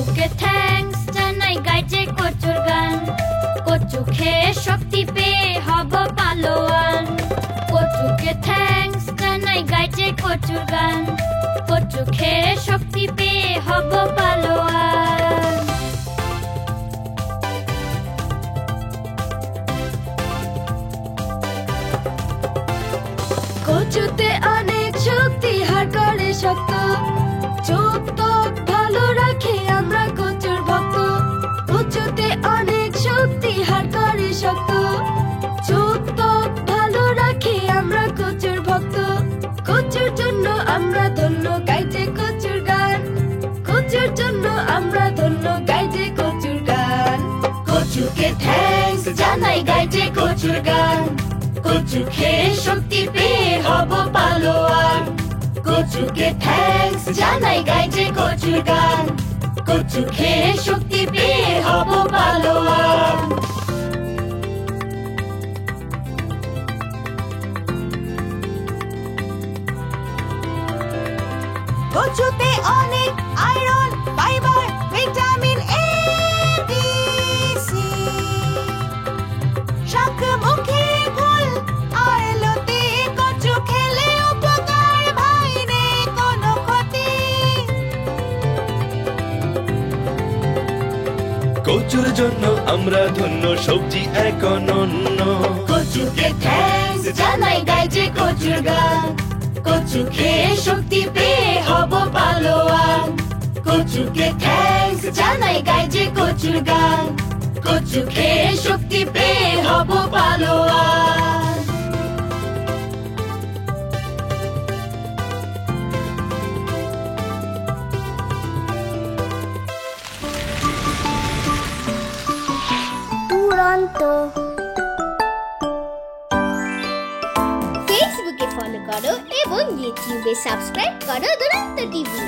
কচুকে thanks জানাই গাইছে কচুর গান। কচু খেয়ে শক্তি পেয়ে হব পালোয়ান। কচুকে থ্যাঙ্কস জানাই গাইছে কচুর গান। কচু খেয়ে শক্তি পেয়ে হব পালোয়ান। কচুতে অনেক শক্তি, হাড় করে শক্ত, চোখ ত্বক ভালো রাখে, আমরা কচুর ভক্ত। কচুতে অনেক শক্তি, হাড় করে শক্ত, চোখ ত্বক ভালো রাখে, আমরা কচুর ভক্ত। কচুর জন্য আমরা ধন্য, গাইছে কচুর গান। কচুর জন্য আমরা ধন্য, গাইছে কচুর গান। কচুকে থ্যাঙ্কস জানাই গাইছে কচুর গান। কচু খেয়ে শক্তি পেয়ে হব পালোয়ান। কচুকে থ্যাঙ্কস জানাই গাইছে কচুর গান। কচু খেয়ে শক্তি পেয়ে হব পালোয়ান। কচুতে অনেক iron, fibre, vitamin A, B, C. শাক মুখে ফুল আর লতি, কচু খেলে উপকার, ভাই রে কোনো ক্ষতি। কচুর জন্য আমরা ধন্য, সবজি এক অনন্য। কচুকে থ্যাঙ্কস জানাই গাইছে কচুর গান। কচু খেয়ে শক্তি পেয়ে হব পালোয়ান। কচুকে থ্যাঙ্কস জানাই গাইছে কচুর গান। কচু খেয়ে শক্তি পেয়ে হব পালোয়ান। দুরন্ত। ফেসবুকে ফলো করো এবং ইউটিউবে সাবস্ক্রাইব করো দুরন্ত টিভি।